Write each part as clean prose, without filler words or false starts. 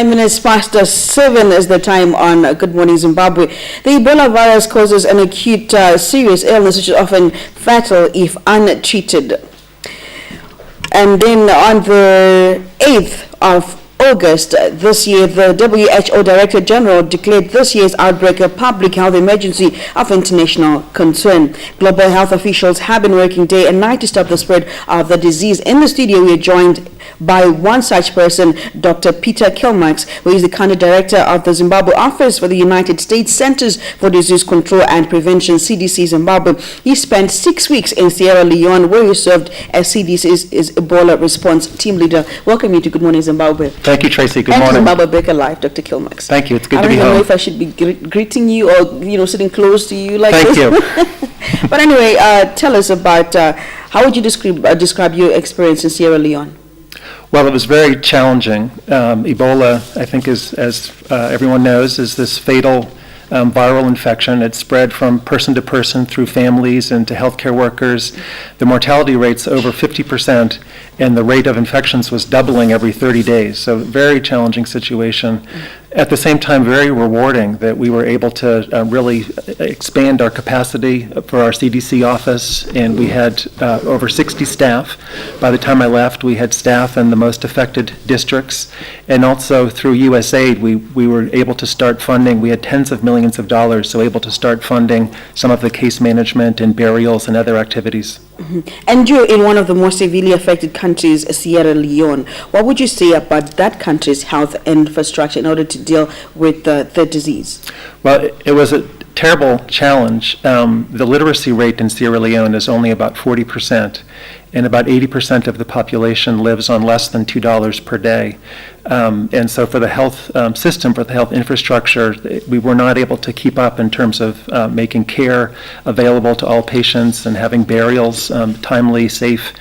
7:09 is the time on Good Morning Zimbabwe. The Ebola virus causes an acute serious illness which is often fatal if untreated. And then on the 8th of August this year, the WHO Director General declared this year's outbreak a public health emergency of international concern. Global health officials have been working day and night to stop the spread of the disease. In the studio, we are joined by one such person, Dr. Peter Kilmarx, who is the Country Director of the Zimbabwe Office for the United States Centers for Disease Control and Prevention, CDC-Zimbabwe. He spent 6 weeks in Sierra Leone, where he served as CDC's Ebola response team leader. Welcome you to Good Morning Zimbabwe. Thank you, Tracy. Good morning. And Zimbabwe Breaker Live, Dr. Kilmarx. Thank you. It's good to be home. I don't know if I should be greeting you or, sitting close to you like this. Thank you. But anyway, tell us about how would you describe your experience in Sierra Leone? Well, it was very challenging. Ebola, I think, as everyone knows, is this fatal viral infection. It spread from person to person through families and to healthcare workers. The mortality rate's over 50%, and the rate of infections was doubling every 30 days. So very challenging situation. At the same time, very rewarding that we were able to really expand our capacity for our CDC office, and we had over 60 staff. By the time I left, we had staff in the most affected districts, and also through USAID, we were able to start funding. We had tens of millions of dollars, so able to start funding some of the case management and burials and other activities. Mm-hmm. And you're in one of the more severely affected countries, Sierra Leone. What would you say about that country's health infrastructure in order to deal with the disease? Well, it was a terrible challenge. The literacy rate in Sierra Leone is only about 40%, and about 80% of the population lives on less than $2 per day. And so for the health system, for the health infrastructure, we were not able to keep up in terms of making care available to all patients and having burials, timely, safe,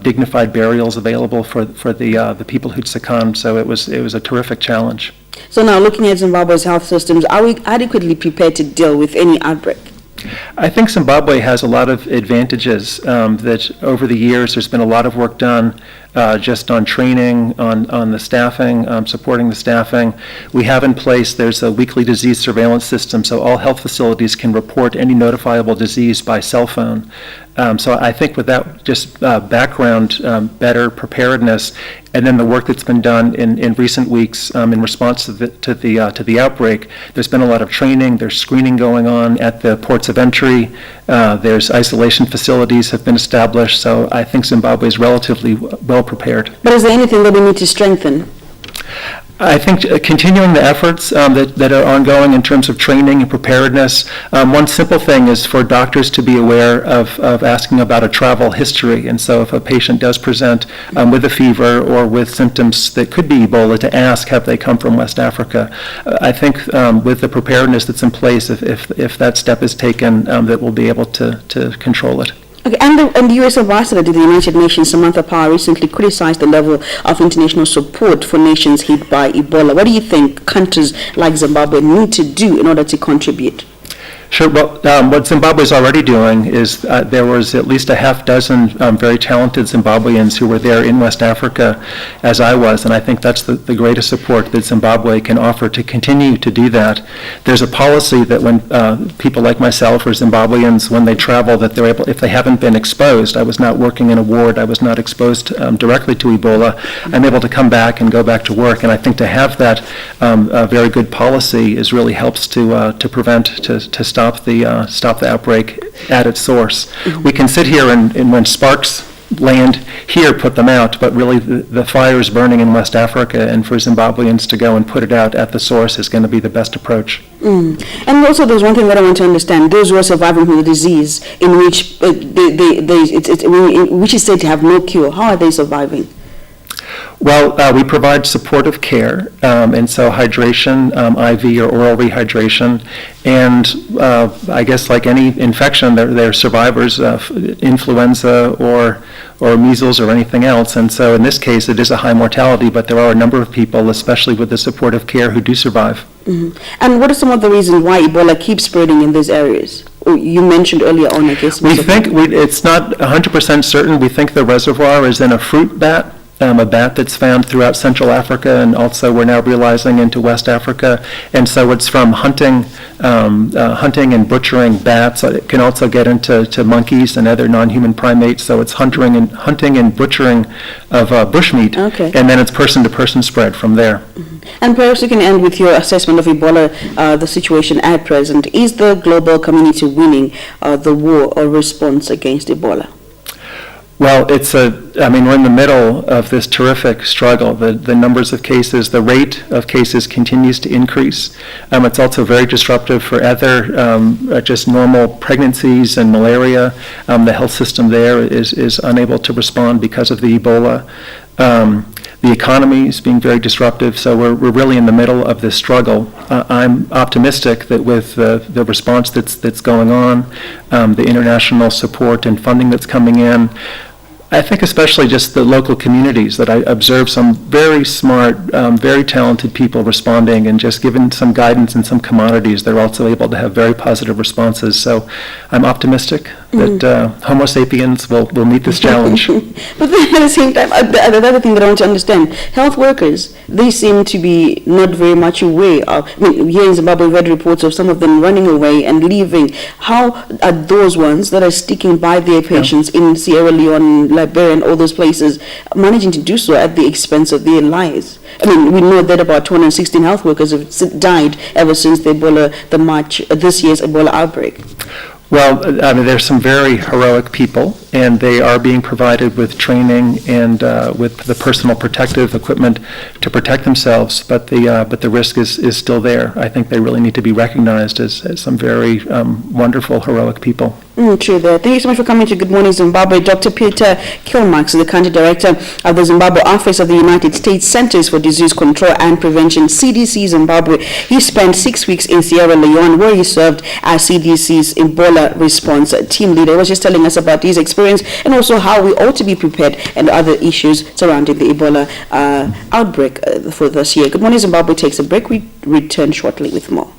dignified burials available for the people who'd succumbed. So it was a terrific challenge. So now, looking at Zimbabwe's health systems, are we adequately prepared to deal with any outbreak? I think Zimbabwe has a lot of advantages that over the years there's been a lot of work done just on training, on the staffing, supporting the staffing. We have in place, there's a weekly disease surveillance system, so all health facilities can report any notifiable disease by cell phone. So I think with that just background, better preparedness, and then the work that's been done in recent weeks in response to the outbreak, there's been a lot of training. There's screening going on at the ports of entry. There's isolation facilities have been established. So I think Zimbabwe is relatively well prepared. But is there anything that we need to strengthen? I think continuing the efforts that are ongoing in terms of training and preparedness. One simple thing is for doctors to be aware of asking about a travel history. And so if a patient does present with a fever or with symptoms that could be Ebola, to ask, have they come from West Africa? I think with the preparedness that's in place, if that step is taken, that we'll be able to control it. Okay, and the U.S. ambassador to the United Nations, Samantha Power, recently criticized the level of international support for nations hit by Ebola. What do you think countries like Zimbabwe need to do in order to contribute? Sure. Well, what Zimbabwe is already doing is there was at least a half dozen very talented Zimbabweans who were there in West Africa, as I was, and I think that's the greatest support that Zimbabwe can offer to continue to do that. There's a policy that when people like myself or Zimbabweans, when they travel, that they're able, if they haven't been exposed, I was not working in a ward, I was not exposed directly to Ebola, I'm able to come back and go back to work, and I think to have that very good policy is really helps to prevent, to stop the outbreak at its source. Mm-hmm. We can sit here and when sparks land here, put them out, but really the fire is burning in West Africa, and for Zimbabweans to go and put it out at the source is going to be the best approach. Mm. And also there's one thing that I want to understand. Those who are surviving from the disease in which which is said to have no cure, how are they surviving? Well, we provide supportive care, and so hydration, IV or oral rehydration, and I guess like any infection, they're survivors of influenza or measles or anything else, and so in this case it is a high mortality, but there are a number of people, especially with the supportive care, who do survive. Mm-hmm. And what are some of the reasons why Ebola keeps spreading in these areas? You mentioned earlier on, I guess. We think it's not 100% certain. We think the reservoir is in a fruit bat. a bat that's found throughout Central Africa, and also we're now realizing into West Africa. And so it's from hunting and butchering bats. It can also get into monkeys and other non-human primates. So it's hunting and butchering of bushmeat, Okay. and then it's person-to-person spread from there. And perhaps you can end with your assessment of Ebola, the situation at present. Is the global community winning the war or response against Ebola? Well, we're in the middle of this terrific struggle. The numbers of cases, the rate of cases continues to increase. It's also very disruptive for other just normal pregnancies and malaria. The health system there is unable to respond because of the Ebola. The economy is being very disruptive, so we're really in the middle of this struggle. I'm optimistic that with the response that's going on, the international support and funding that's coming in, I think especially just the local communities, that I observe some very smart, very talented people responding, and just given some guidance and some commodities, they're also able to have very positive responses. So I'm optimistic that Homo sapiens will meet this challenge. But then at the same time, the other thing that I want to understand, health workers, they seem to be not very much aware of, here in Zimbabwe we've read reports of some of them running away and leaving. How are those ones that are sticking by their patients in Sierra Leone, Liberia, and all those places managing to do so at the expense of their lives? We know that about 216 health workers have died ever since this year's Ebola outbreak. Well, there's some very heroic people, and they are being provided with training and with the personal protective equipment to protect themselves, but the risk is still there. I think they really need to be recognized as some very wonderful, heroic people. True there. Thank you so much for coming to Good Morning Zimbabwe. Dr. Peter Kilmarx, the Country Director of the Zimbabwe Office of the United States Centers for Disease Control and Prevention, CDC-Zimbabwe. He spent 6 weeks in Sierra Leone, where he served as CDC's Ebola response team leader. He was just telling us about his experience and also how we ought to be prepared and other issues surrounding the Ebola outbreak for this year. Good Morning Zimbabwe takes a break. We return shortly with more.